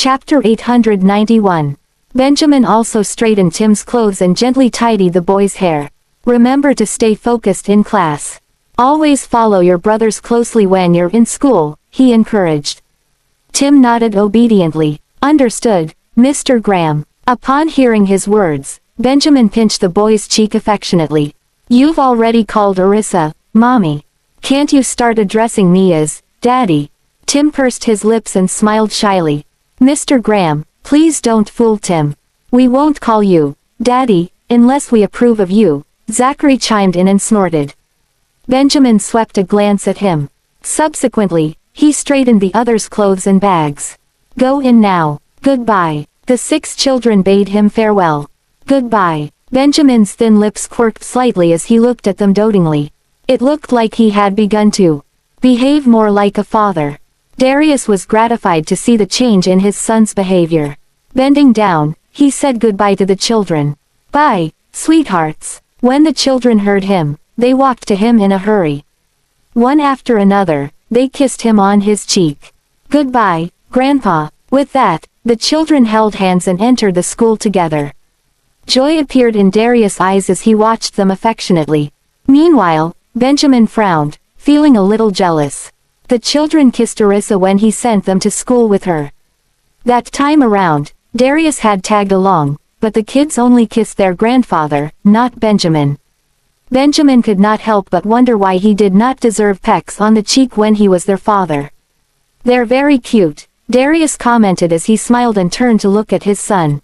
Chapter 891. Benjamin also straightened Tim's clothes and gently tidied the boy's hair. Remember to stay focused in class. Always follow your brothers closely when you're in school, he encouraged. Tim nodded obediently. Understood, Mr. Graham. Upon hearing his words, Benjamin pinched the boy's cheek affectionately. You've already called Orissa, Mommy. Can't you start addressing me as, Daddy? Tim pursed his lips and smiled shyly. Mr. Graham, please don't fool Tim. We won't call you, Daddy, unless we approve of you, Zachary chimed in and snorted. Benjamin swept a glance at him. Subsequently, he straightened the others' clothes and bags. Go in now. Goodbye. The 6 children bade him farewell. Goodbye. Benjamin's thin lips quirked slightly as he looked at them dotingly. It looked like he had begun to behave more like a father. Darius was gratified to see the change in his son's behavior. Bending down, he said goodbye to the children. Bye, sweethearts. When the children heard him, they walked to him in a hurry. One after another, they kissed him on his cheek. Goodbye, Grandpa. With that, the children held hands and entered the school together. Joy appeared in Darius' eyes as he watched them affectionately. Meanwhile, Benjamin frowned, feeling a little jealous. The children kissed Orissa when he sent them to school with her. That time around, Darius had tagged along, but the kids only kissed their grandfather, not Benjamin. Benjamin could not help but wonder why he did not deserve pecks on the cheek when he was their father. They're very cute, Darius commented as he smiled and turned to look at his son.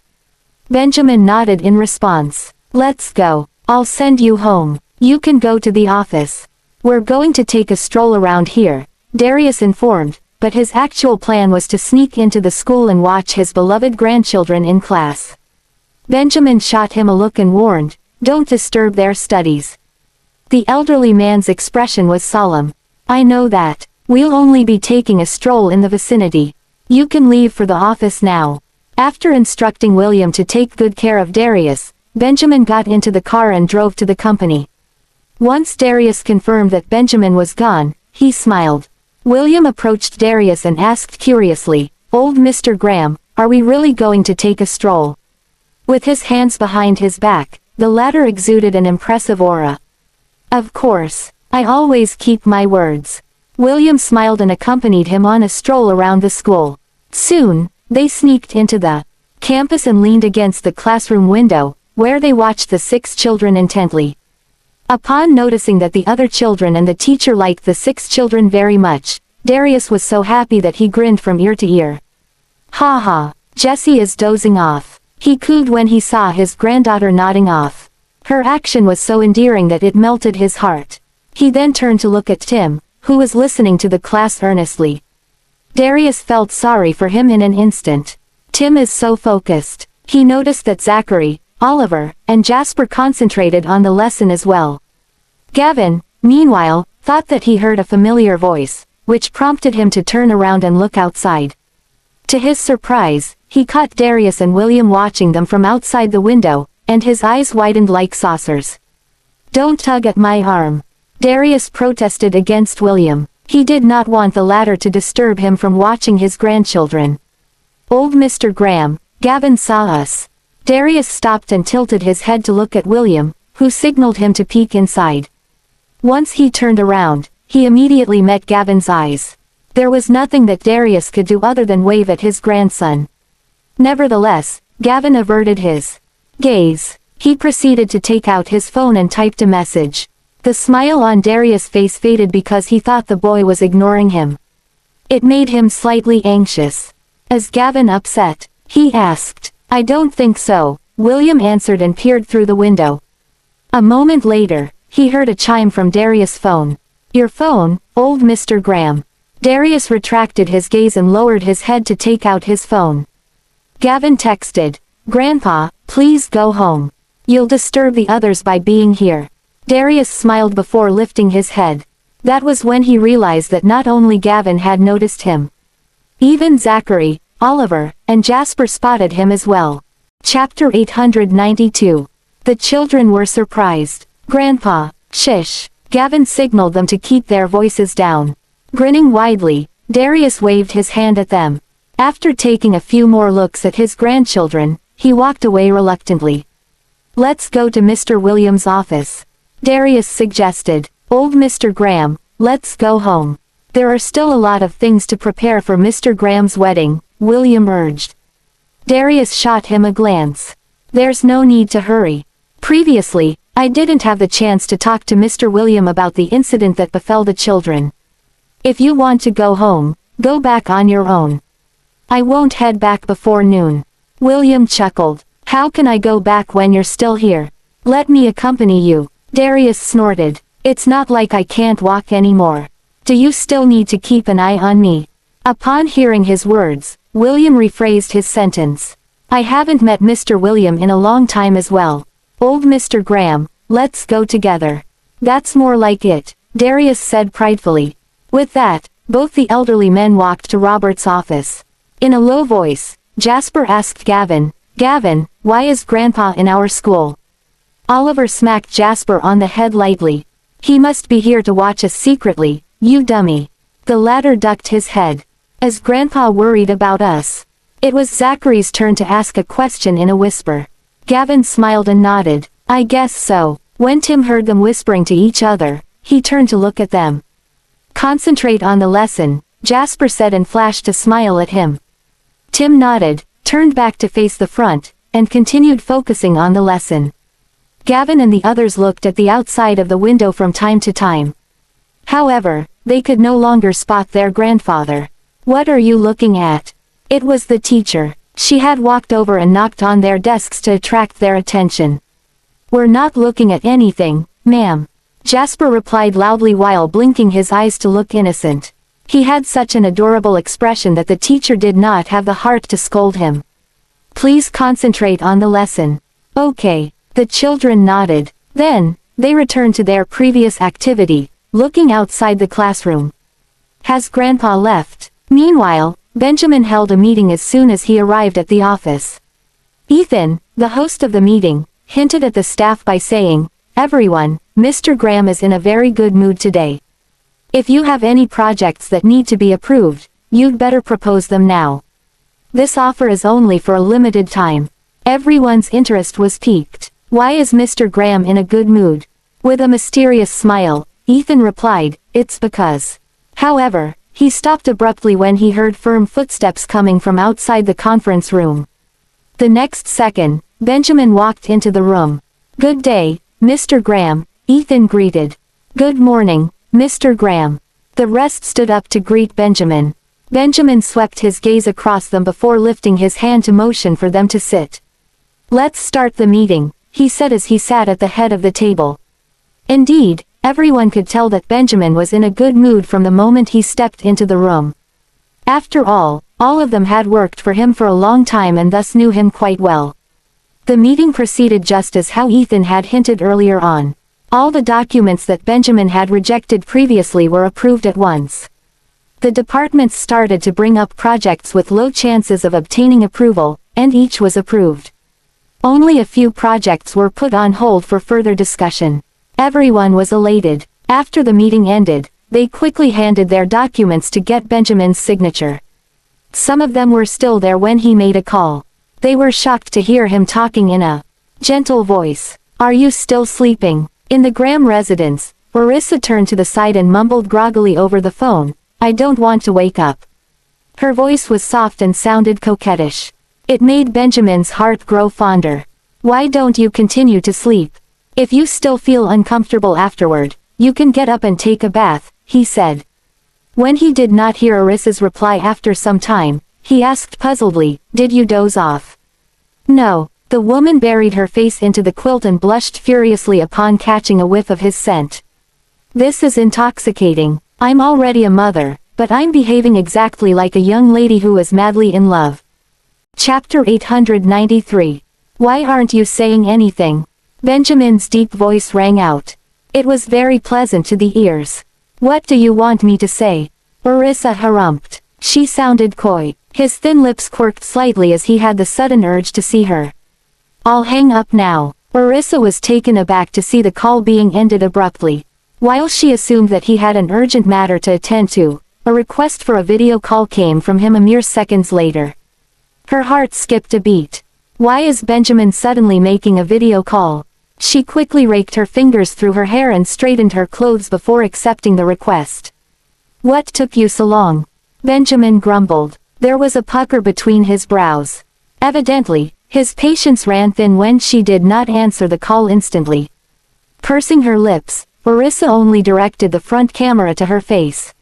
Benjamin nodded in response. Let's go. I'll send you home. You can go to the office. We're going to take a stroll around here, Darius informed, but his actual plan was to sneak into the school and watch his beloved grandchildren in class. Benjamin shot him a look and warned, don't disturb their studies. The elderly man's expression was solemn. I know that. We'll only be taking a stroll in the vicinity. You can leave for the office now. After instructing William to take good care of Darius, Benjamin got into the car and drove to the company. Once Darius confirmed that Benjamin was gone, he smiled. William approached Darius and asked curiously, Old Mr. Graham, are we really going to take a stroll? With his hands behind his back, the latter exuded an impressive aura. Of course, I always keep my words. William smiled and accompanied him on a stroll around the school. Soon, they sneaked into the campus and leaned against the classroom window, where they watched the 6 children intently. Upon noticing that the other children and the teacher liked the 6 children very much, Darius was so happy that he grinned from ear to ear. Ha ha, Jessie is dozing off. He cooed when he saw his granddaughter nodding off. Her action was so endearing that it melted his heart. He then turned to look at Tim, who was listening to the class earnestly. Darius felt sorry for him in an instant. Tim is so focused. He noticed that Zachary, Oliver, and Jasper concentrated on the lesson as well. Gavin, meanwhile, thought that he heard a familiar voice, which prompted him to turn around and look outside. To his surprise, he caught Darius and William watching them from outside the window, and his eyes widened like saucers. Don't tug at my arm. Darius protested against William. He did not want the latter to disturb him from watching his grandchildren. Old Mr. Graham, Gavin saw us. Darius stopped and tilted his head to look at William, who signaled him to peek inside. Once he turned around, he immediately met Gavin's eyes. There was nothing that Darius could do other than wave at his grandson. Nevertheless, Gavin averted his gaze. He proceeded to take out his phone and typed a message. The smile on Darius' face faded because he thought the boy was ignoring him. It made him slightly anxious. Is Gavin upset? He asked. I don't think so, William answered and peered through the window. A moment later, he heard a chime from Darius' phone. Your phone, old Mr. Graham. Darius retracted his gaze and lowered his head to take out his phone. Gavin texted, Grandpa, please go home. You'll disturb the others by being here. Darius smiled before lifting his head. That was when he realized that not only Gavin had noticed him. Even Zachary, Oliver, and Jasper spotted him as well. Chapter 892. The children were surprised. Grandpa, shish. Gavin signaled them to keep their voices down. Grinning widely, Darius waved his hand at them. After taking a few more looks at his grandchildren, he walked away reluctantly. "Let's go to Mr. Williams' office," Darius suggested. "Old Mr. Graham, let's go home. There are still a lot of things to prepare for Mr. Graham's wedding," William urged. Darius shot him a glance. "There's no need to hurry. Previously, I didn't have the chance to talk to Mr. William about the incident that befell the children. If you want to go home, go back on your own. I won't head back before noon." William chuckled. "How can I go back when you're still here? Let me accompany you." Darius snorted. "It's not like I can't walk anymore. Do you still need to keep an eye on me?" Upon hearing his words, William rephrased his sentence. "I haven't met Mr. William in a long time as well. Old Mr. Graham, let's go together." "That's more like it," Darius said pridefully. With that, both the elderly men walked to Robert's office. In a low voice, Jasper asked Gavin, "Gavin, why is Grandpa in our school?" Oliver smacked Jasper on the head lightly. "He must be here to watch us secretly, you dummy." The latter ducked his head. "Is Grandpa worried about us?" It was Zachary's turn to ask a question in a whisper. Gavin smiled and nodded. "I guess so." When Tim heard them whispering to each other, he turned to look at them. "Concentrate on the lesson," Jasper said and flashed a smile at him. Tim nodded, turned back to face the front, and continued focusing on the lesson. Gavin and the others looked at the outside of the window from time to time. However, they could no longer spot their grandfather. "What are you looking at?" It was the teacher. She had walked over and knocked on their desks to attract their attention. "We're not looking at anything, ma'am," Jasper replied loudly while blinking his eyes to look innocent. He had such an adorable expression that the teacher did not have the heart to scold him. "Please concentrate on the lesson." "Okay." The children nodded. Then, they returned to their previous activity, looking outside the classroom. "Has Grandpa left?" Meanwhile, Benjamin held a meeting as soon as he arrived at the office. Ethan, the host of the meeting, hinted at the staff by saying, "Everyone, Mr. Graham is in a very good mood today. If you have any projects that need to be approved, you'd better propose them now. This offer is only for a limited time." Everyone's interest was piqued. "Why is Mr. Graham in a good mood?" With a mysterious smile, Ethan replied, "It's because." However, he stopped abruptly when he heard firm footsteps coming from outside the conference room. The next second, Benjamin walked into the room. "Good day, Mr. Graham," Ethan greeted. "Good morning, Mr. Graham." The rest stood up to greet Benjamin. Benjamin swept his gaze across them before lifting his hand to motion for them to sit. "Let's start the meeting," he said as he sat at the head of the table. Indeed, everyone could tell that Benjamin was in a good mood from the moment he stepped into the room. After all of them had worked for him for a long time and thus knew him quite well. The meeting proceeded just as how Ethan had hinted earlier on. All the documents that Benjamin had rejected previously were approved at once. The departments started to bring up projects with low chances of obtaining approval, and each was approved. Only a few projects were put on hold for further discussion. Everyone was elated. After the meeting ended, they quickly handed their documents to get Benjamin's signature. Some of them were still there when he made a call. They were shocked to hear him talking in a gentle voice. "Are you still sleeping?" In the Graham residence, Orissa turned to the side and mumbled groggily over the phone, "I don't want to wake up." Her voice was soft and sounded coquettish. It made Benjamin's heart grow fonder. "Why don't you continue to sleep? If you still feel uncomfortable afterward, you can get up and take a bath," he said. When he did not hear Orissa's reply after some time, he asked puzzledly, "Did you doze off?" "No." The woman buried her face into the quilt and blushed furiously upon catching a whiff of his scent. "This is intoxicating. I'm already a mother, but I'm behaving exactly like a young lady who is madly in love." Chapter 893. Why aren't you saying anything? Benjamin's deep voice rang out. It was very pleasant to the ears. "What do you want me to say?" Orissa harumphed. She sounded coy. His thin lips quirked slightly as he had the sudden urge to see her. "I'll hang up now." Orissa was taken aback to see the call being ended abruptly. While she assumed that he had an urgent matter to attend to, A request for a video call came from him a mere seconds later. Her heart skipped a beat. Why is Benjamin suddenly making a video call? She quickly raked her fingers through her hair and straightened her clothes before accepting the request. What took you so long? Benjamin grumbled. There was a pucker between his brows. Evidently, his patience ran thin when she did not answer the call instantly. Pursing her lips, Orissa only directed the front camera to her face.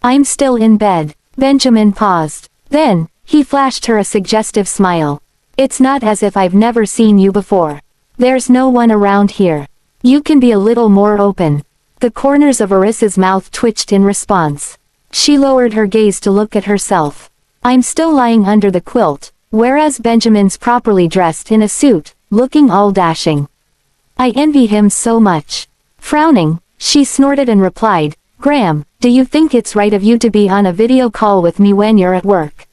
I'm still in bed. Benjamin paused. Then, he flashed her a suggestive smile. It's not as if I've never seen you before. There's no one around here. You can be a little more open. The corners of Orissa's mouth twitched in response. She lowered her gaze to look at herself. I'm still lying under the quilt, whereas Benjamin's properly dressed in a suit, looking all dashing. I envy him so much. Frowning, she snorted and replied, Graham, do you think it's right of you to be on a video call with me when you're at work?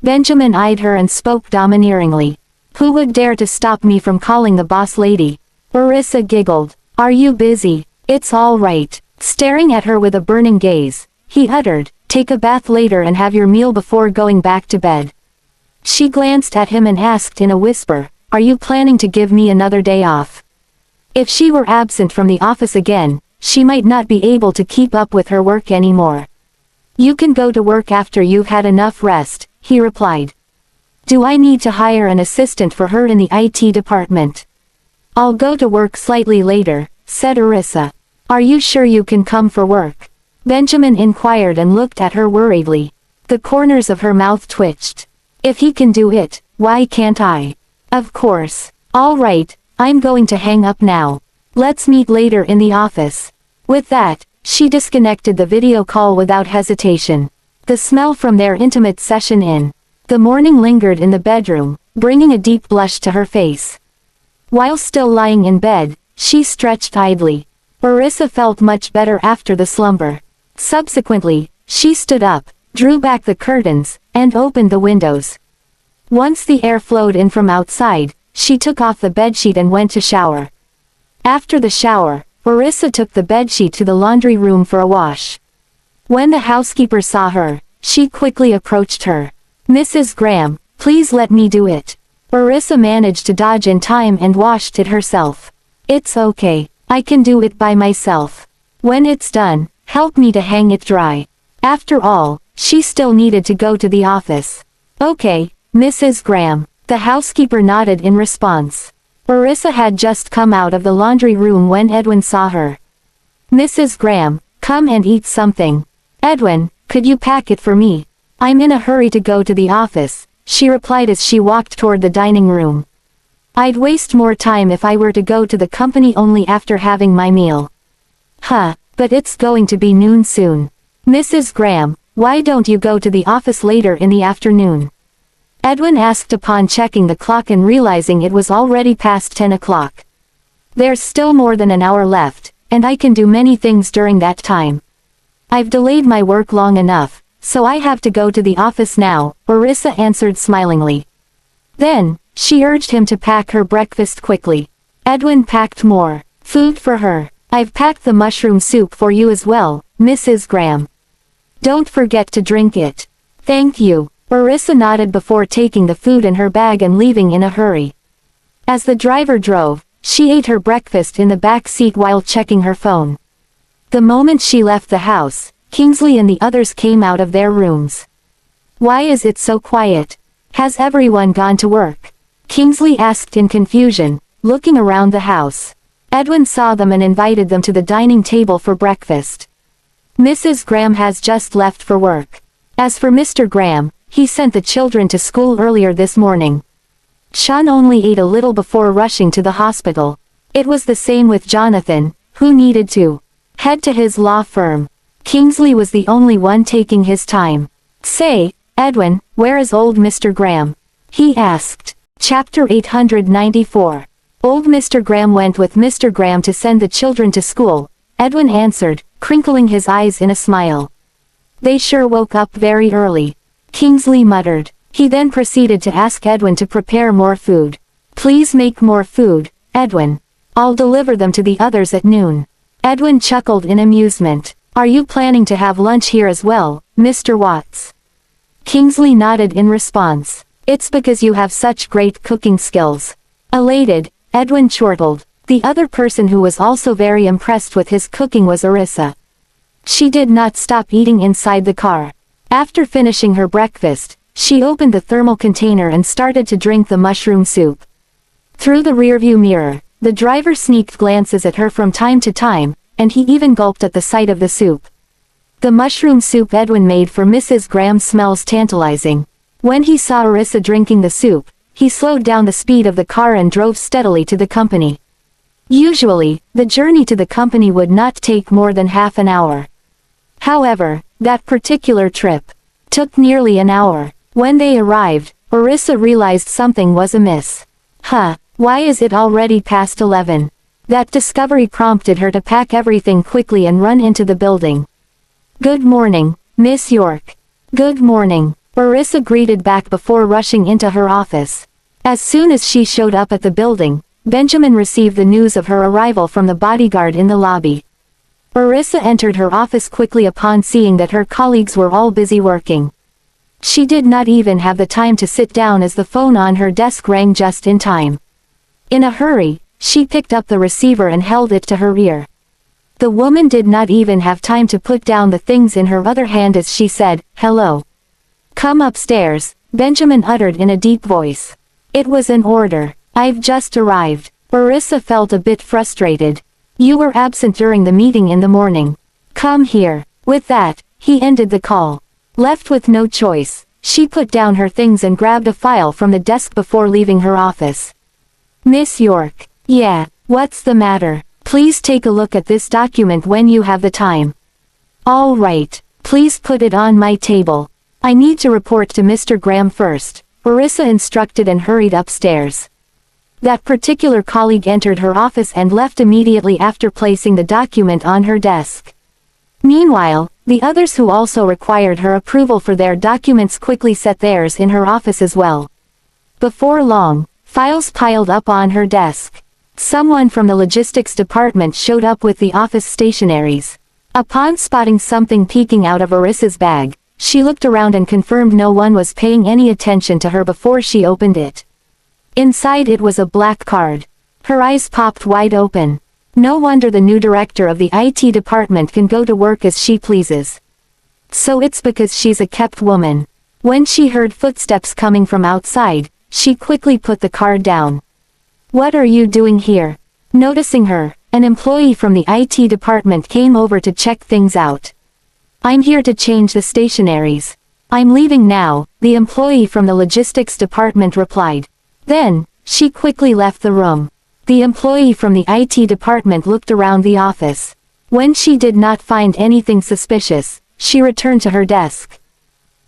Benjamin eyed her and spoke domineeringly. Who would dare to stop me from calling the boss lady? Orissa giggled. Are you busy? It's all right. Staring at her with a burning gaze, he uttered, take a bath later and have your meal before going back to bed. She glanced at him and asked in a whisper, are you planning to give me another day off? If she were absent from the office again, she might not be able to keep up with her work anymore. You can go to work after you've had enough rest, he replied. Do I need to hire an assistant for her in the IT department? I'll go to work slightly later, said Orissa. Are you sure you can come for work? Benjamin inquired and looked at her worriedly. The corners of her mouth twitched. If he can do it, why can't I? Of course. All right, I'm going to hang up now. Let's meet later in the office. With that, she disconnected the video call without hesitation. The smell from their intimate session in the morning lingered in the bedroom, bringing a deep blush to her face. While still lying in bed, she stretched idly. Orissa felt much better after the slumber. Subsequently, she stood up, drew back the curtains, and opened the windows. Once the air flowed in from outside, she took off the bedsheet and went to shower. After the shower, Orissa took the bedsheet to the laundry room for a wash. When the housekeeper saw her, she quickly approached her. Mrs. Graham, please let me do it. Orissa managed to dodge in time and washed it herself. It's okay, I can do it by myself. When it's done, help me to hang it dry. After all, she still needed to go to the office. Okay, Mrs. Graham. The housekeeper nodded in response. Orissa had just come out of the laundry room when Edwin saw her. Mrs. Graham, come and eat something. Edwin, could you pack it for me? I'm in a hurry to go to the office, she replied as she walked toward the dining room. I'd waste more time if I were to go to the company only after having my meal. But it's going to be noon soon. Mrs. Graham, why don't you go to the office later in the afternoon? Edwin asked upon checking the clock and realizing it was already past 10 o'clock. There's still more than an hour left, and I can do many things during that time. I've delayed my work long enough, so I have to go to the office now, Orissa answered smilingly. Then, she urged him to pack her breakfast quickly. Edwin packed more food for her. I've packed the mushroom soup for you as well, Mrs. Graham. Don't forget to drink it. Thank you. Orissa nodded before taking the food in her bag and leaving in a hurry. As the driver drove, she ate her breakfast in the back seat while checking her phone. The moment she left the house, Kingsley and the others came out of their rooms. Why is it so quiet? Has everyone gone to work? Kingsley asked in confusion, looking around the house. Edwin saw them and invited them to the dining table for breakfast. Mrs. Graham has just left for work. As for Mr. Graham, he sent the children to school earlier this morning. Sean only ate a little before rushing to the hospital. It was the same with Jonathan, who needed to head to his law firm. Kingsley was the only one taking his time. Say, Edwin, where is old Mr. Graham? He asked. Chapter 894. Old Mr. Graham went with Mr. Graham to send the children to school, Edwin answered, crinkling his eyes in a smile. They sure woke up very early. Kingsley muttered. He then proceeded to ask Edwin to prepare more food. Please make more food, Edwin. I'll deliver them to the others at noon. Edwin chuckled in amusement. Are you planning to have lunch here as well, Mr. Watts? Kingsley nodded in response. It's because you have such great cooking skills. Elated, Edwin chortled. The other person who was also very impressed with his cooking was Orissa. She did not stop eating inside the car. After finishing her breakfast, she opened the thermal container and started to drink the mushroom soup. Through the rearview mirror, the driver sneaked glances at her from time to time, and he even gulped at the sight of the soup. The mushroom soup Edwin made for Mrs. Graham smells tantalizing. When he saw Orissa drinking the soup, he slowed down the speed of the car and drove steadily to the company. Usually, the journey to the company would not take more than half an hour. However, that particular trip took nearly an hour. When they arrived, Orissa realized something was amiss. Why is it already past 11? That discovery prompted her to pack everything quickly and run into the building. Good morning, Miss York. Good morning, Orissa greeted back before rushing into her office. As soon as she showed up at the building, Benjamin received the news of her arrival from the bodyguard in the lobby. Orissa entered her office quickly upon seeing that her colleagues were all busy working. She did not even have the time to sit down as the phone on her desk rang just in time. In a hurry, she picked up the receiver and held it to her ear. The woman did not even have time to put down the things in her other hand as she said, "Hello. Come upstairs," Benjamin uttered in a deep voice. It was an order. I've just arrived. Orissa felt a bit frustrated. You were absent during the meeting in the morning. Come here. With that, he ended the call. Left with no choice, she put down her things and grabbed a file from the desk before leaving her office. Miss York. Yeah, what's the matter? Please take a look at this document when you have the time. All right, please put it on my table. I need to report to Mr. Graham first, Orissa instructed and hurried upstairs. That particular colleague entered her office and left immediately after placing the document on her desk. Meanwhile, the others who also required her approval for their documents quickly set theirs in her office as well. Before long, files piled up on her desk. Someone from the logistics department showed up with the office stationaries. Upon spotting something peeking out of Orissa's bag, she looked around and confirmed no one was paying any attention to her before she opened it. Inside it was a black card. Her eyes popped wide open. No wonder the new director of the IT department can go to work as she pleases. So it's because she's a kept woman. When she heard footsteps coming from outside, she quickly put the card down. What are you doing here? Noticing her, an employee from the IT department came over to check things out. I'm here to change the stationaries. I'm leaving now, the employee from the logistics department replied. Then, she quickly left the room. The employee from the IT department looked around the office. When she did not find anything suspicious, she returned to her desk.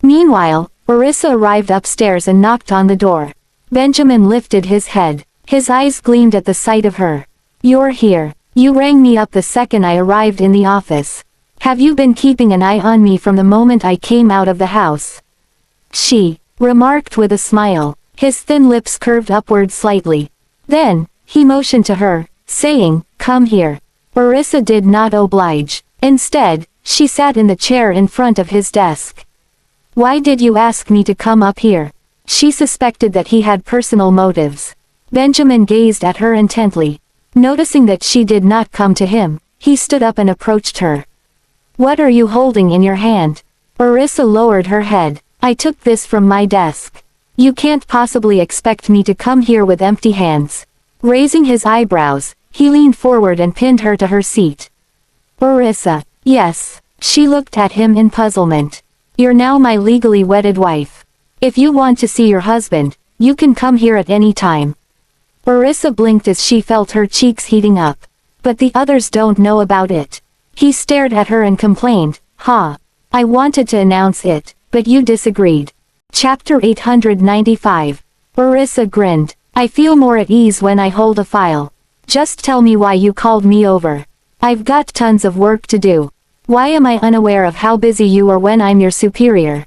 Meanwhile, Orissa arrived upstairs and knocked on the door. Benjamin lifted his head. His eyes gleamed at the sight of her. You're here. You rang me up the second I arrived in the office. Have you been keeping an eye on me from the moment I came out of the house? She remarked with a smile. His thin lips curved upward slightly. Then, he motioned to her, saying, "Come here." Orissa did not oblige. Instead, she sat in the chair in front of his desk. Why did you ask me to come up here? She suspected that he had personal motives. Benjamin gazed at her intently. Noticing that she did not come to him, he stood up and approached her. What are you holding in your hand? Orissa lowered her head. I took this from my desk. You can't possibly expect me to come here with empty hands. Raising his eyebrows, he leaned forward and pinned her to her seat. Orissa. Yes. She looked at him in puzzlement. You're now my legally wedded wife. If you want to see your husband, you can come here at any time. Orissa blinked as she felt her cheeks heating up. But the others don't know about it. He stared at her and complained, I wanted to announce it, but you disagreed. Chapter 895. Orissa grinned. I feel more at ease when I hold a file. Just tell me why you called me over. I've got tons of work to do. Why am I unaware of how busy you are when I'm your superior?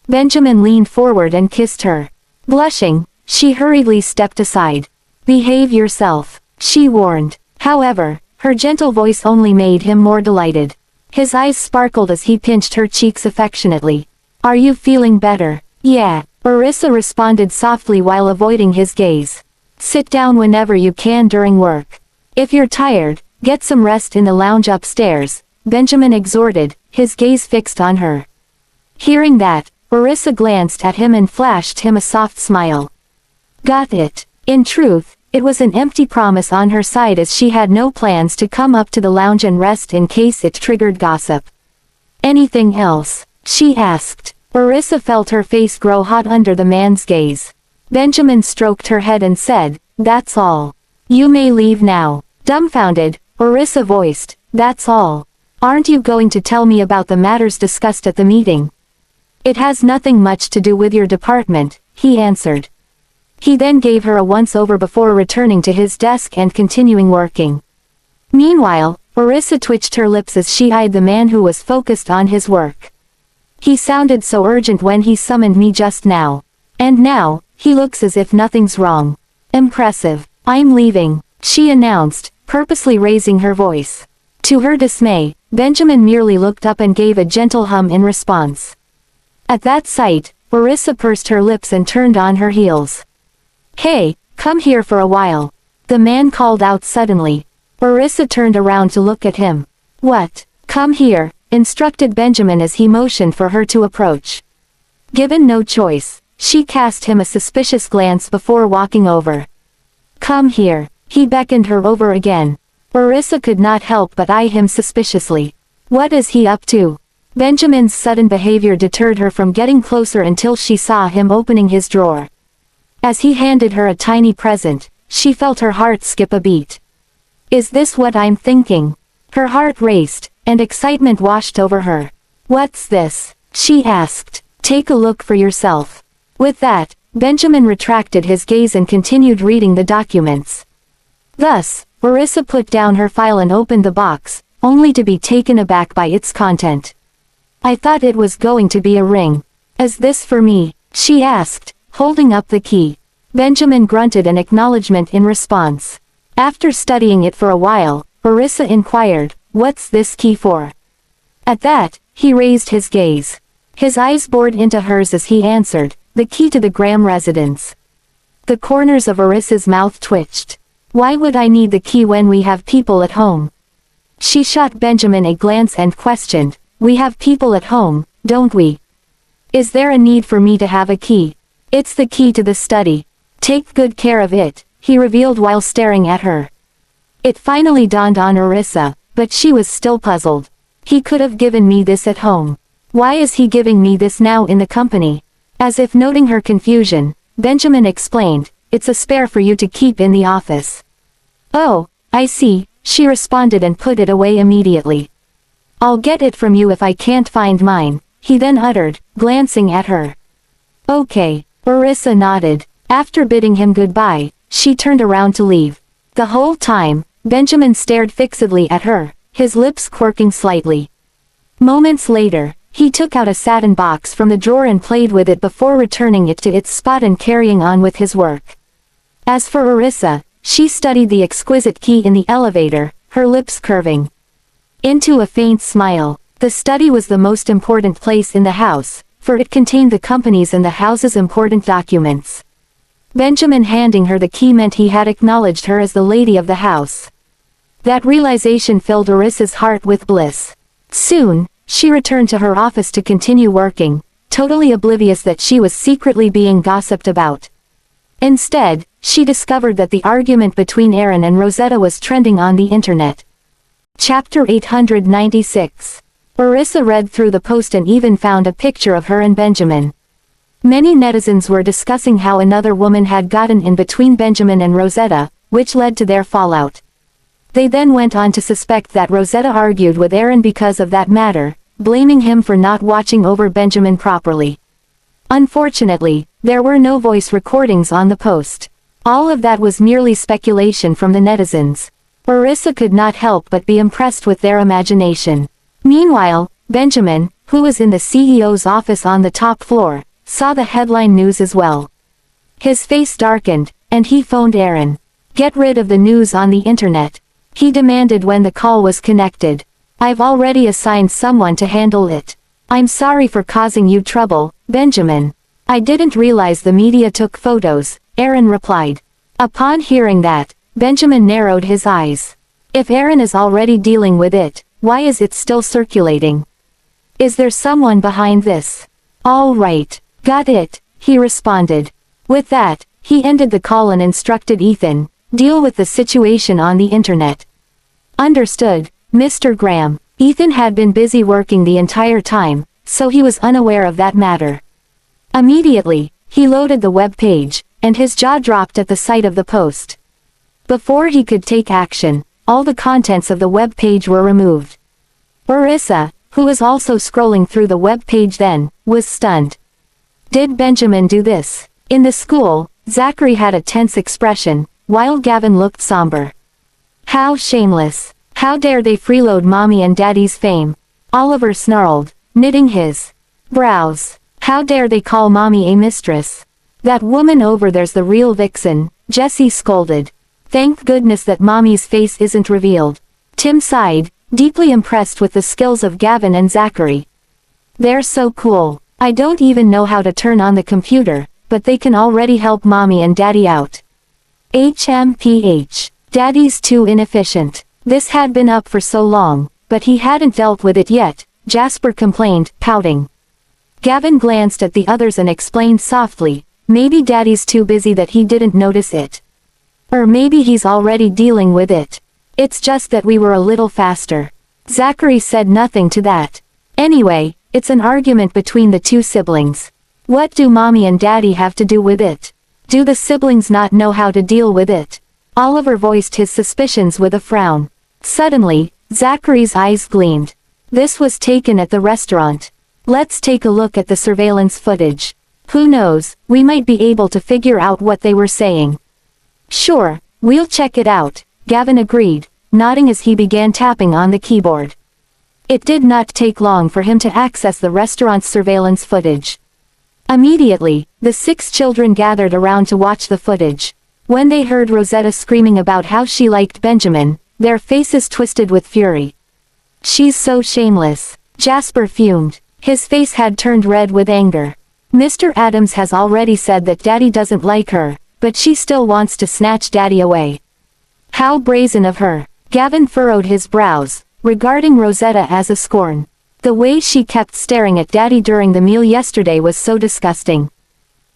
Benjamin leaned forward and kissed her. Blushing, she hurriedly stepped aside. Behave yourself, she warned. However, her gentle voice only made him more delighted. His eyes sparkled as he pinched her cheeks affectionately. Are you feeling better? Yeah, Orissa responded softly while avoiding his gaze. Sit down whenever you can during work. If you're tired, get some rest in the lounge upstairs, Benjamin exhorted, his gaze fixed on her. Hearing that, Orissa glanced at him and flashed him a soft smile. Got it. In truth, it was an empty promise on her side as she had no plans to come up to the lounge and rest in case it triggered gossip. Anything else? She asked. Orissa felt her face grow hot under the man's gaze. Benjamin stroked her head and said, That's all. You may leave now. Dumbfounded, Orissa voiced, That's all. Aren't you going to tell me about the matters discussed at the meeting? It has nothing much to do with your department, he answered. He then gave her a once-over before returning to his desk and continuing working. Meanwhile, Orissa twitched her lips as she eyed the man who was focused on his work. He sounded so urgent when he summoned me just now. And now, he looks as if nothing's wrong. Impressive. I'm leaving, she announced, purposely raising her voice. To her dismay, Benjamin merely looked up and gave a gentle hum in response. At that sight, Orissa pursed her lips and turned on her heels. Hey, come here for a while. The man called out suddenly. Orissa turned around to look at him. What? Come here, instructed Benjamin as he motioned for her to approach. Given no choice, she cast him a suspicious glance before walking over. Come here, he beckoned her over again. Orissa could not help but eye him suspiciously. What is he up to? Benjamin's sudden behavior deterred her from getting closer until she saw him opening his drawer. As he handed her a tiny present, she felt her heart skip a beat. Is this what I'm thinking? Her heart raced, and excitement washed over her. What's this? She asked. Take a look for yourself. With that, Benjamin retracted his gaze and continued reading the documents. Thus, Orissa put down her file and opened the box, only to be taken aback by its content. I thought it was going to be a ring. Is this for me? She asked, holding up the key. Benjamin grunted an acknowledgement in response. After studying it for a while, Orissa inquired, What's this key for? At that, he raised his gaze. His eyes bored into hers as he answered, The key to the Graham residence. The corners of Orissa's mouth twitched. Why would I need the key when we have people at home? She shot Benjamin a glance and questioned, We have people at home, don't we? Is there a need for me to have a key? It's the key to the study. Take good care of it, he revealed while staring at her. It finally dawned on Orissa, but she was still puzzled. He could have given me this at home. Why is he giving me this now in the company? As if noting her confusion, Benjamin explained, It's a spare for you to keep in the office. Oh, I see, she responded and put it away immediately. I'll get it from you if I can't find mine, he then uttered, glancing at her. Okay, Orissa nodded. After bidding him goodbye, she turned around to leave. The whole time, Benjamin stared fixedly at her, his lips quirking slightly. Moments later, he took out a satin box from the drawer and played with it before returning it to its spot and carrying on with his work. As for Orissa, she studied the exquisite key in the elevator, her lips curving into a faint smile. The study was the most important place in the house, for it contained the company's and the house's important documents. Benjamin handing her the key meant he had acknowledged her as the lady of the house. That realization filled Orissa's heart with bliss. Soon, she returned to her office to continue working, totally oblivious that she was secretly being gossiped about. Instead, she discovered that the argument between Aaron and Rosetta was trending on the internet. Chapter 896. Orissa read through the post and even found a picture of her and Benjamin. Many netizens were discussing how another woman had gotten in between Benjamin and Rosetta, which led to their fallout. They then went on to suspect that Rosetta argued with Aaron because of that matter, blaming him for not watching over Benjamin properly. Unfortunately, there were no voice recordings on the post. All of that was merely speculation from the netizens. Orissa could not help but be impressed with their imagination. Meanwhile, Benjamin, who was in the CEO's office on the top floor, saw the headline news as well. His face darkened, and he phoned Aaron. Get rid of the news on the internet, he demanded when the call was connected. I've already assigned someone to handle it. I'm sorry for causing you trouble, Benjamin. I didn't realize the media took photos, Aaron replied. Upon hearing that, Benjamin narrowed his eyes. If Aaron is already dealing with it, why is it still circulating? Is there someone behind this? All right, got it, he responded. With that, he ended the call and instructed Ethan, deal with the situation on the internet. Understood, Mr. Graham. Ethan had been busy working the entire time, so he was unaware of that matter. Immediately, he loaded the web page, and his jaw dropped at the sight of the post. Before he could take action, all the contents of the web page were removed. Orissa, who was also scrolling through the web page then, was stunned. Did Benjamin do this? In the school, Zachary had a tense expression, while Gavin looked somber. How shameless. How dare they freeload mommy and daddy's fame? Oliver snarled, knitting his brows. How dare they call mommy a mistress? That woman over there's the real vixen, Jesse scolded. Thank goodness that mommy's face isn't revealed. Tim sighed, deeply impressed with the skills of Gavin and Zachary. They're so cool. I don't even know how to turn on the computer, but they can already help mommy and daddy out. HMPH. Daddy's too inefficient. This had been up for so long, but he hadn't dealt with it yet, Jasper complained, pouting. Gavin glanced at the others and explained softly, maybe daddy's too busy that he didn't notice it. Or maybe he's already dealing with it. It's just that we were a little faster. Zachary said nothing to that. Anyway, it's an argument between the two siblings. What do mommy and daddy have to do with it? Do the siblings not know how to deal with it? Oliver voiced his suspicions with a frown. Suddenly, Zachary's eyes gleamed. This was taken at the restaurant. Let's take a look at the surveillance footage. Who knows, we might be able to figure out what they were saying. Sure, we'll check it out, Gavin agreed, nodding as he began tapping on the keyboard. It did not take long for him to access the restaurant's surveillance footage. Immediately, the 6 children gathered around to watch the footage. When they heard Rosetta screaming about how she liked Benjamin, their faces twisted with fury. She's so shameless, Jasper fumed. His face had turned red with anger. Mr. Adams has already said that daddy doesn't like her, but she still wants to snatch daddy away. How brazen of her. Gavin furrowed his brows, regarding Rosetta as a scorn. The way she kept staring at daddy during the meal yesterday was so disgusting.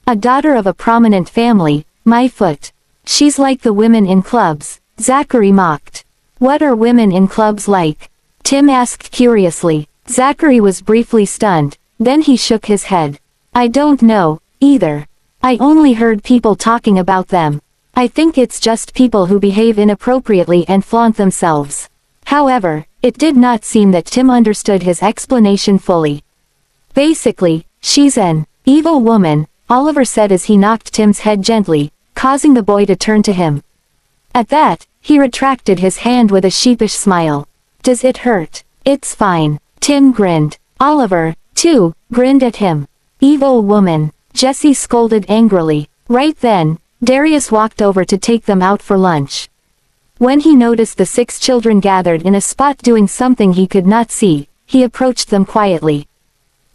A daughter of a prominent family, my foot. She's like the women in clubs, Zachary mocked. What are women in clubs like? Tim asked curiously. Zachary was briefly stunned, then he shook his head. I don't know, either. I only heard people talking about them. I think it's just people who behave inappropriately and flaunt themselves. However, it did not seem that Tim understood his explanation fully. Basically, she's an evil woman, Oliver said as he knocked Tim's head gently, causing the boy to turn to him. At that, he retracted his hand with a sheepish smile. Does it hurt? It's fine. Tim grinned. Oliver, too, grinned at him. Evil woman, Jesse scolded angrily. Right then, Darius walked over to take them out for lunch. When he noticed the 6 children gathered in a spot doing something he could not see, he approached them quietly.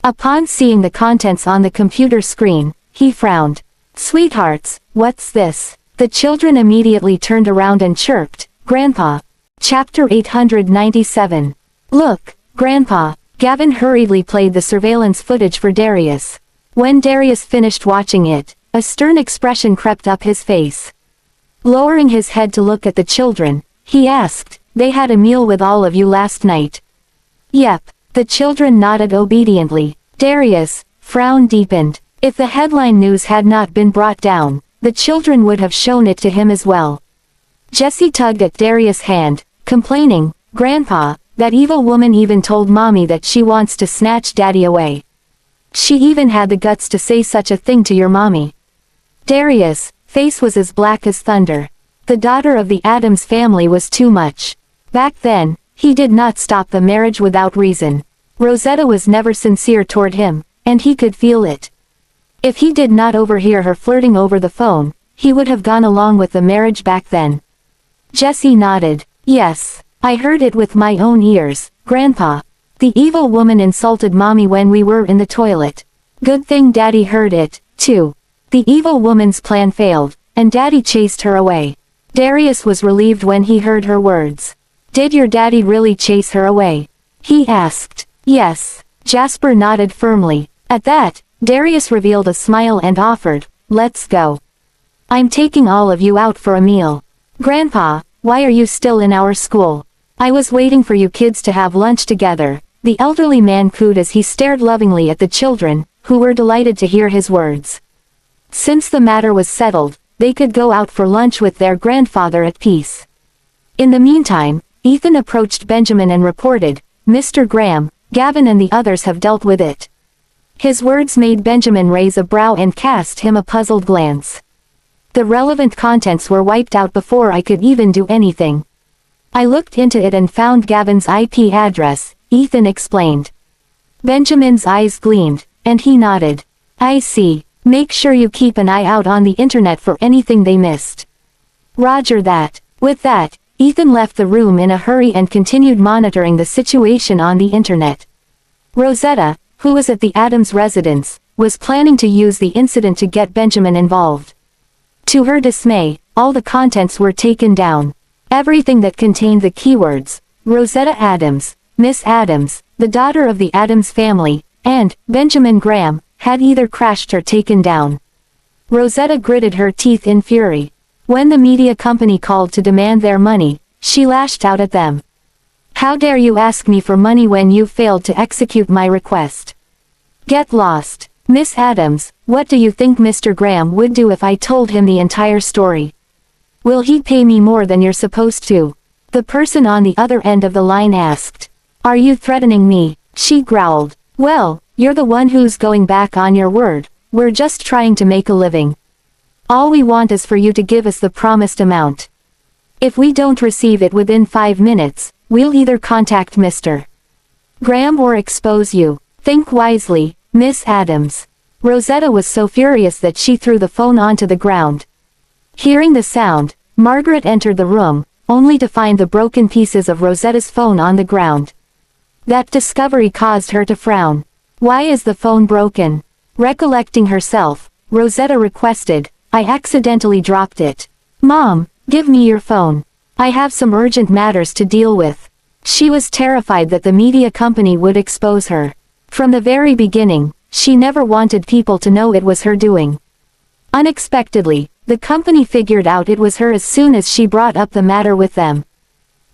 Upon seeing the contents on the computer screen, he frowned. Sweethearts, what's this? The children immediately turned around and chirped, Grandpa. Chapter 897. Look, Grandpa. Gavin hurriedly played the surveillance footage for Darius. When Darius finished watching it, a stern expression crept up his face. Lowering his head to look at the children, he asked, They had a meal with all of you last night? Yep. The children nodded obediently. Darius' frown deepened. If the headline news had not been brought down, the children would have shown it to him as well. Jesse tugged at Darius' hand, complaining, Grandpa, that evil woman even told mommy that she wants to snatch daddy away. She even had the guts to say such a thing to your mommy. Darius' face was as black as thunder. The daughter of the Adams family was too much. Back then, he did not stop the marriage without reason. Rosetta was never sincere toward him, and he could feel it. If he did not overhear her flirting over the phone, he would have gone along with the marriage back then. Jesse nodded. Yes, I heard it with my own ears, Grandpa. The evil woman insulted Mommy when we were in the toilet. Good thing Daddy heard it, too. The evil woman's plan failed, and Daddy chased her away. Darius was relieved when he heard her words. Did your daddy really chase her away? He asked. Yes. Jasper nodded firmly. At that, Darius revealed a smile and offered, let's go. I'm taking all of you out for a meal. Grandpa, why are you still in our school? I was waiting for you kids to have lunch together, the elderly man cooed as he stared lovingly at the children, who were delighted to hear his words. Since the matter was settled, they could go out for lunch with their grandfather at peace. In the meantime, Ethan approached Benjamin and reported, Mr. Graham, Gavin and the others have dealt with it. His words made Benjamin raise a brow and cast him a puzzled glance. The relevant contents were wiped out before I could even do anything. I looked into it and found Gavin's IP address, Ethan explained. Benjamin's eyes gleamed, and he nodded. I see. Make sure you keep an eye out on the internet for anything they missed. Roger that. With that, Ethan left the room in a hurry and continued monitoring the situation on the internet. Rosetta, who was at the Adams residence, was planning to use the incident to get Benjamin involved. To her dismay, all the contents were taken down. Everything that contained the keywords, Rosetta Adams, Miss Adams, the daughter of the Adams family, and Benjamin Graham, had either crashed or taken down. Rosetta gritted her teeth in fury. When the media company called to demand their money, she lashed out at them. How dare you ask me for money when you failed to execute my request? Get lost. Miss Adams, what do you think Mr. Graham would do if I told him the entire story? Will he pay me more than you're supposed to? The person on the other end of the line asked. Are you threatening me? She growled. Well, you're the one who's going back on your word. We're just trying to make a living. All we want is for you to give us the promised amount. If we don't receive it within 5 minutes, we'll either contact Mr. Graham or expose you. Think wisely, Miss Adams. Rosetta was so furious that she threw the phone onto the ground. Hearing the sound, Margaret entered the room, only to find the broken pieces of Rosetta's phone on the ground. That discovery caused her to frown. Why is the phone broken? Recollecting herself, Rosetta requested, I accidentally dropped it. Mom, give me your phone. I have some urgent matters to deal with. She was terrified that the media company would expose her. From the very beginning, she never wanted people to know it was her doing. Unexpectedly, the company figured out it was her as soon as she brought up the matter with them.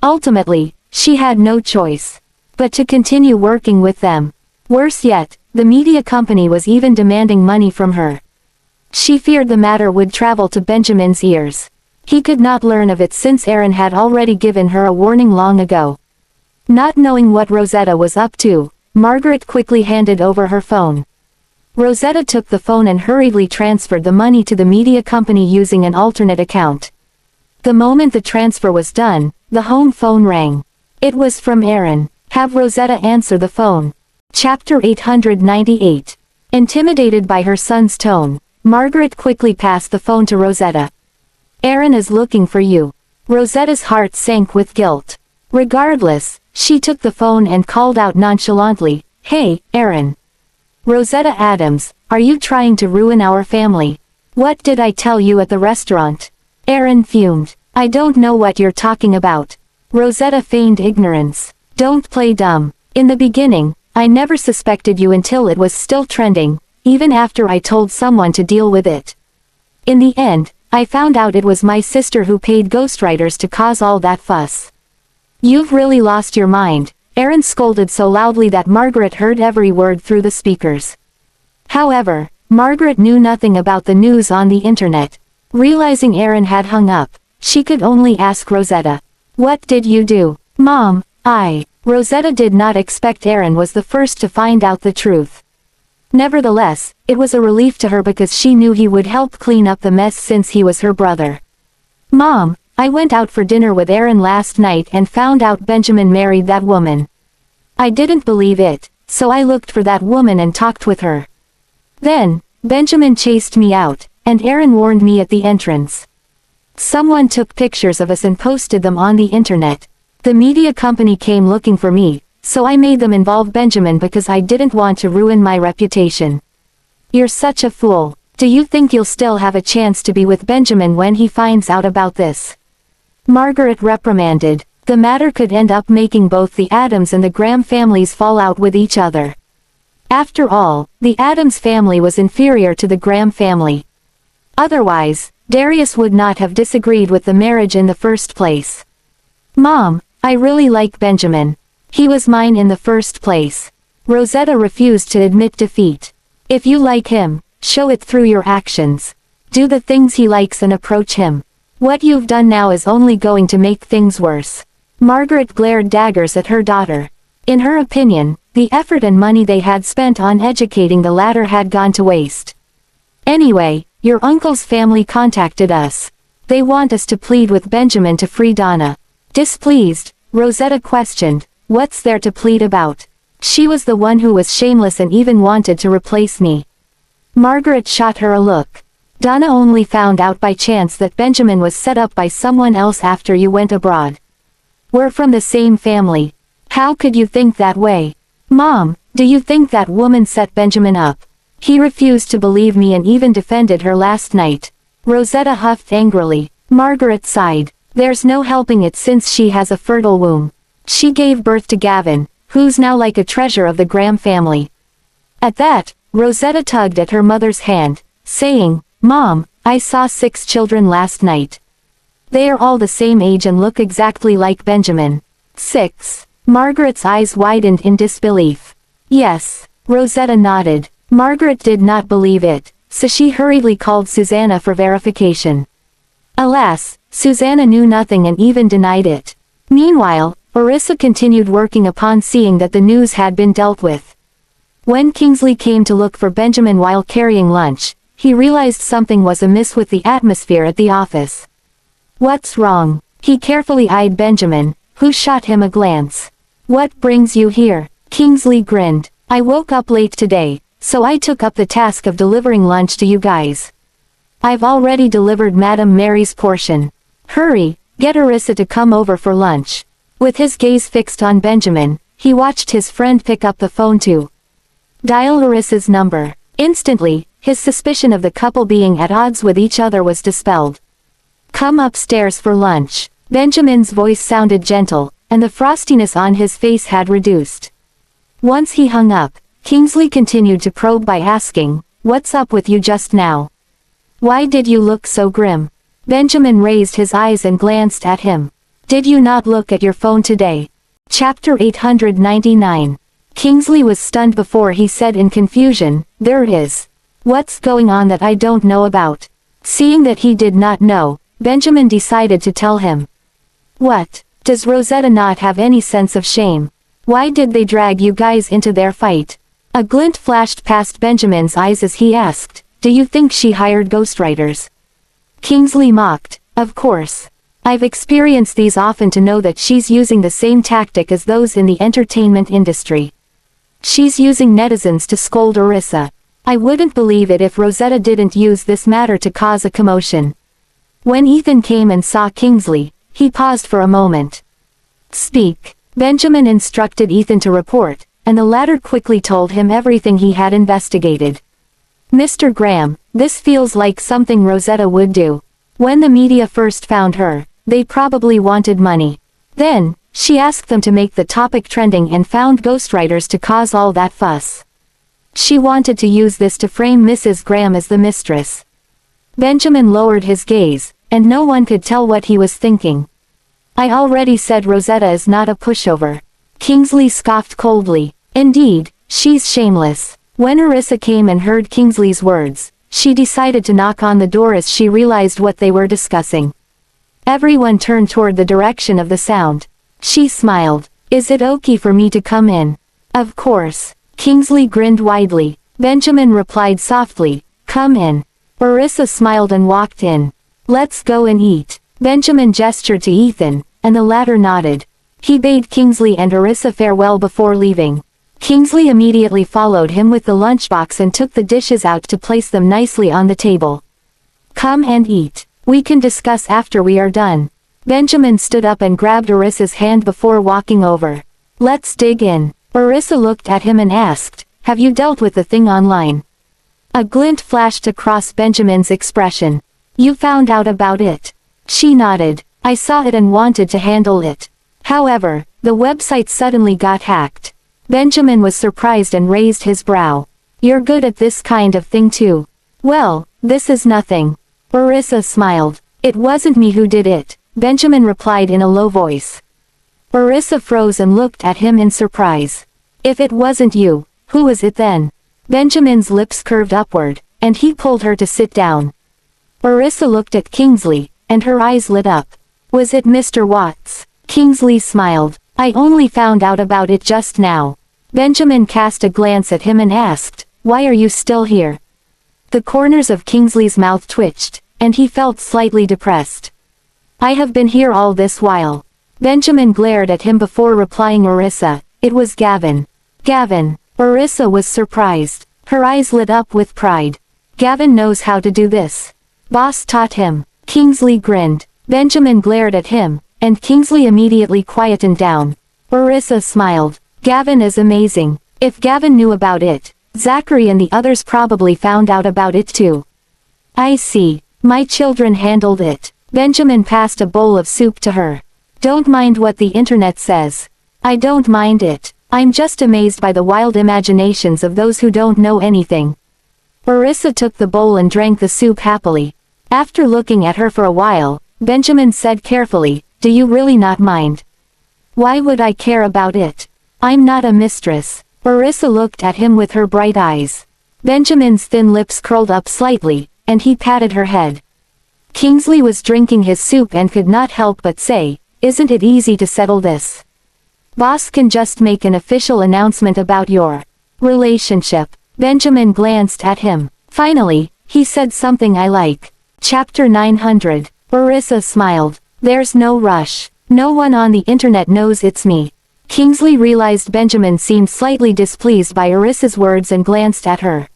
Ultimately, she had no choice but to continue working with them. Worse yet, the media company was even demanding money from her. She feared the matter would travel to Benjamin's ears. He could not learn of it since Aaron had already given her a warning long ago. Not knowing what Rosetta was up to, Margaret quickly handed over her phone. Rosetta took the phone and hurriedly transferred the money to the media company using an alternate account. The moment the transfer was done, the home phone rang. It was from Aaron. Have Rosetta answer the phone. Chapter 898. Intimidated by her son's tone, Margaret quickly passed the phone to Rosetta. Aaron is looking for you. Rosetta's heart sank with guilt. Regardless, she took the phone and called out nonchalantly, Hey, Aaron. Rosetta Adams, are you trying to ruin our family? What did I tell you at the restaurant? Aaron fumed. I don't know what you're talking about. Rosetta feigned ignorance. Don't play dumb. In the beginning, I never suspected you until it was still trending, even after I told someone to deal with it. In the end, I found out it was my sister who paid ghostwriters to cause all that fuss. You've really lost your mind, Aaron scolded so loudly that Margaret heard every word through the speakers. However, Margaret knew nothing about the news on the internet. Realizing Aaron had hung up, she could only ask Rosetta. What did you do? Mom, Rosetta did not expect Aaron was the first to find out the truth. Nevertheless, it was a relief to her because she knew he would help clean up the mess since he was her brother. Mom, I went out for dinner with Aaron last night and found out Benjamin married that woman. I didn't believe it, so I looked for that woman and talked with her. Then, Benjamin chased me out, and Aaron warned me at the entrance. Someone took pictures of us and posted them on the internet. The media company came looking for me, so I made them involve Benjamin because I didn't want to ruin my reputation. You're such a fool. Do you think you'll still have a chance to be with Benjamin when he finds out about this? Margaret reprimanded. The matter could end up making both the Adams and the Graham families fall out with each other. After all, the Adams family was inferior to the Graham family. Otherwise, Darius would not have disagreed with the marriage in the first place. Mom, I really like Benjamin. He was mine in the first place. Rosetta refused to admit defeat. If you like him, show it through your actions. Do the things he likes and approach him. What you've done now is only going to make things worse. Margaret glared daggers at her daughter. In her opinion, the effort and money they had spent on educating the latter had gone to waste. Anyway, your uncle's family contacted us. They want us to plead with Benjamin to free Donna. Displeased, Rosetta questioned, what's there to plead about? She was the one who was shameless and even wanted to replace me. Margaret shot her a look. Donna only found out by chance that Benjamin was set up by someone else after you went abroad. We're from the same family. How could you think that way? Mom, do you think that woman set Benjamin up? He refused to believe me and even defended her last night. Rosetta huffed angrily. Margaret sighed. There's no helping it since she has a fertile womb. She gave birth to Gavin, who's now like a treasure of the Graham family. At that, Rosetta tugged at her mother's hand, saying, Mom, I saw 6 children last night. They are all the same age and look exactly like Benjamin. 6. Margaret's eyes widened in disbelief. Yes, Rosetta nodded. Margaret did not believe it, so she hurriedly called Susanna for verification. Alas, Susanna knew nothing and even denied it. Meanwhile, Orissa continued working upon seeing that the news had been dealt with. When Kingsley came to look for Benjamin while carrying lunch, he realized something was amiss with the atmosphere at the office. What's wrong? He carefully eyed Benjamin, who shot him a glance. What brings you here? Kingsley grinned. I woke up late today, so I took up the task of delivering lunch to you guys. I've already delivered Madame Mary's portion. Hurry, get Orissa to come over for lunch. With his gaze fixed on Benjamin, he watched his friend pick up the phone to dial Orissa's number. Instantly, his suspicion of the couple being at odds with each other was dispelled. Come upstairs for lunch. Benjamin's voice sounded gentle, and the frostiness on his face had reduced. Once he hung up, Kingsley continued to probe by asking, what's up with you just now? Why did you look so grim? Benjamin raised his eyes and glanced at him. Did you not look at your phone today? Chapter 899. Kingsley was stunned before he said in confusion, there is. What's going on that I don't know about? Seeing that he did not know, Benjamin decided to tell him. What? Does Rosetta not have any sense of shame? Why did they drag you guys into their fight? A glint flashed past Benjamin's eyes as he asked, do you think she hired ghostwriters? Kingsley mocked, of course. I've experienced these often to know that she's using the same tactic as those in the entertainment industry. She's using netizens to scold Orissa. I wouldn't believe it if Rosetta didn't use this matter to cause a commotion. When Ethan came and saw Kingsley, he paused for a moment. Speak. Benjamin instructed Ethan to report, and the latter quickly told him everything he had investigated. Mr. Graham, this feels like something Rosetta would do. When the media first found her, they probably wanted money. Then, she asked them to make the topic trending and found ghostwriters to cause all that fuss. She wanted to use this to frame Mrs. Graham as the mistress. Benjamin lowered his gaze, and no one could tell what he was thinking. I already said Rosetta is not a pushover. Kingsley scoffed coldly. Indeed, she's shameless. When Orissa came and heard Kingsley's words, she decided to knock on the door as she realized what they were discussing. Everyone turned toward the direction of the sound. She smiled. Is it okay for me to come in? Of course. Kingsley grinned widely. Benjamin replied softly, come in. Orissa smiled and walked in. Let's go and eat. Benjamin gestured to Ethan, and the latter nodded. He bade Kingsley and Orissa farewell before leaving. Kingsley immediately followed him with the lunchbox and took the dishes out to place them nicely on the table. Come and eat. We can discuss after we are done. Benjamin stood up and grabbed Orissa's hand before walking over. Let's dig in. Orissa looked at him and asked, have you dealt with the thing online? A glint flashed across Benjamin's expression. You found out about it? She nodded. I saw it and wanted to handle it. However, the website suddenly got hacked. Benjamin was surprised and raised his brow. You're good at this kind of thing too. Well, this is nothing. Orissa smiled. It wasn't me who did it, Benjamin replied in a low voice. Orissa froze and looked at him in surprise. If it wasn't you, who was it then? Benjamin's lips curved upward, and he pulled her to sit down. Orissa looked at Kingsley, and her eyes lit up. Was it Mr. Watts? Kingsley smiled. I only found out about it just now. Benjamin cast a glance at him and asked, why are you still here? The corners of Kingsley's mouth twitched, and he felt slightly depressed. I have been here all this while. Benjamin glared at him before replying. Orissa, it was Gavin. Gavin. Orissa was surprised. Her eyes lit up with pride. Gavin knows how to do this. Boss taught him. Kingsley grinned. Benjamin glared at him, and Kingsley immediately quietened down. Orissa smiled. Gavin is amazing. If Gavin knew about it, Zachary and the others probably found out about it too. I see. My children handled it. Benjamin passed a bowl of soup to her. Don't mind what the internet says. I don't mind it. I'm just amazed by the wild imaginations of those who don't know anything. Orissa took the bowl and drank the soup happily. After looking at her for a while, Benjamin said carefully, do you really not mind? Why would I care about it? I'm not a mistress. Orissa looked at him with her bright eyes. Benjamin's thin lips curled up slightly, and he patted her head. Kingsley was drinking his soup and could not help but say, isn't it easy to settle this? Boss can just make an official announcement about your relationship. Benjamin glanced at him. Finally, he said something I like. Chapter 900. Orissa smiled. There's no rush. No one on the internet knows it's me. Kingsley realized Benjamin seemed slightly displeased by Orissa's words and glanced at her.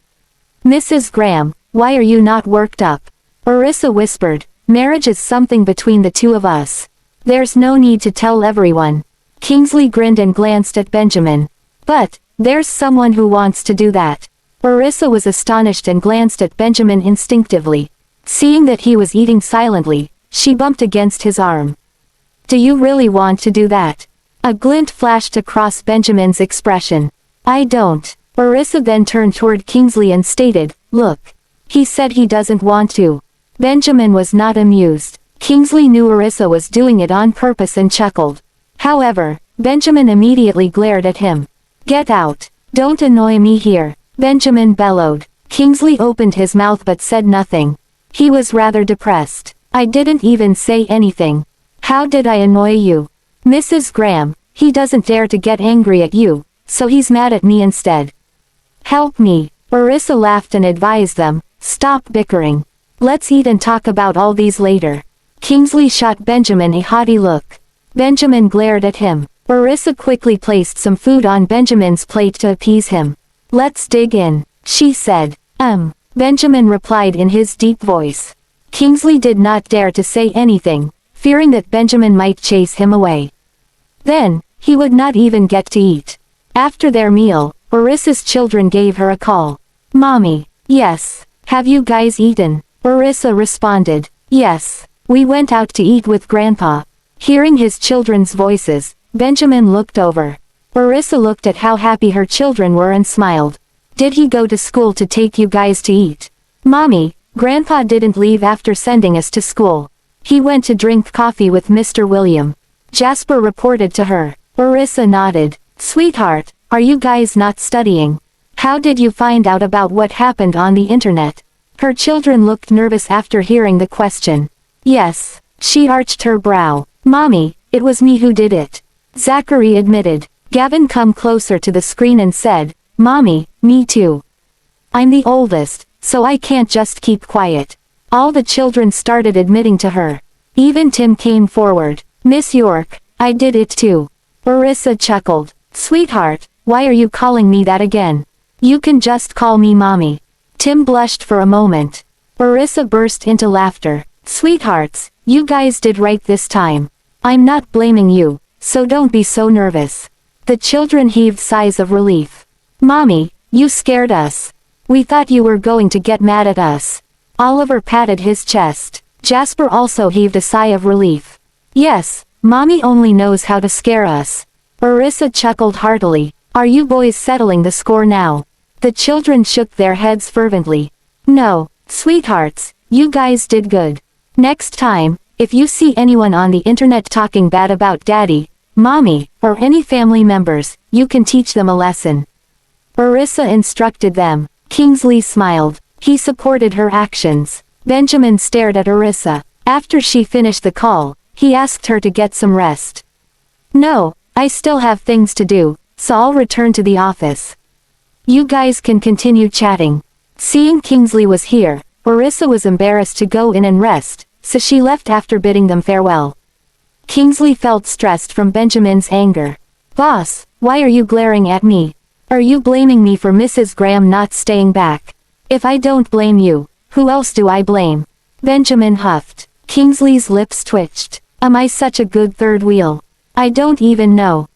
Mrs. Graham, why are you not worked up? Orissa whispered, marriage is something between the two of us. There's no need to tell everyone. Kingsley grinned and glanced at Benjamin. But, there's someone who wants to do that. Orissa was astonished and glanced at Benjamin instinctively. Seeing that he was eating silently, she bumped against his arm. Do you really want to do that? A glint flashed across Benjamin's expression. I don't. Orissa then turned toward Kingsley and stated, look. He said he doesn't want to. Benjamin was not amused. Kingsley knew Orissa was doing it on purpose and chuckled. However, Benjamin immediately glared at him. Get out. Don't annoy me here. Benjamin bellowed. Kingsley opened his mouth but said nothing. He was rather depressed. I didn't even say anything. How did I annoy you? Mrs. Graham, he doesn't dare to get angry at you, so he's mad at me instead. Help me. Orissa laughed and advised them, stop bickering. Let's eat and talk about all these later. Kingsley shot Benjamin a haughty look. Benjamin glared at him. Orissa quickly placed some food on Benjamin's plate to appease him. Let's dig in, she said. Benjamin replied in his deep voice. Kingsley did not dare to say anything, fearing that Benjamin might chase him away. Then, he would not even get to eat. After their meal, Orissa's children gave her a call. Mommy. Yes. Have you guys eaten? Orissa responded. Yes. We went out to eat with Grandpa. Hearing his children's voices, Benjamin looked over. Orissa looked at how happy her children were and smiled. Did he go to school to take you guys to eat? Mommy, Grandpa didn't leave after sending us to school. He went to drink coffee with Mr. William. Jasper reported to her. Orissa nodded. Sweetheart, are you guys not studying? How did you find out about what happened on the internet? Her children looked nervous after hearing the question. Yes. She arched her brow. Mommy, it was me who did it. Zachary admitted. Gavin come closer to the screen and said, Mommy, me too. I'm the oldest, so I can't just keep quiet. All the children started admitting to her. Even Tim came forward. Miss York, I did it too. Orissa chuckled. Sweetheart, why are you calling me that again? You can just call me Mommy. Tim blushed for a moment. Orissa burst into laughter. Sweethearts, you guys did right this time. I'm not blaming you, so don't be so nervous. The children heaved sighs of relief. Mommy, you scared us. We thought you were going to get mad at us. Oliver patted his chest. Jasper also heaved a sigh of relief. Yes, Mommy only knows how to scare us. Orissa chuckled heartily. Are you boys settling the score now? The children shook their heads fervently. No, sweethearts, you guys did good. Next time, if you see anyone on the internet talking bad about Daddy, Mommy, or any family members, you can teach them a lesson. Orissa instructed them. Kingsley smiled. He supported her actions. Benjamin stared at Orissa. After she finished the call, he asked her to get some rest. No, I still have things to do, so I'll return to the office. You guys can continue chatting. Seeing Kingsley was here, Orissa was embarrassed to go in and rest, so she left after bidding them farewell. Kingsley felt stressed from Benjamin's anger. Boss, why are you glaring at me? Are you blaming me for Mrs. Graham not staying back? If I don't blame you, who else do I blame? Benjamin huffed. Kingsley's lips twitched. Am I such a good third wheel? I don't even know.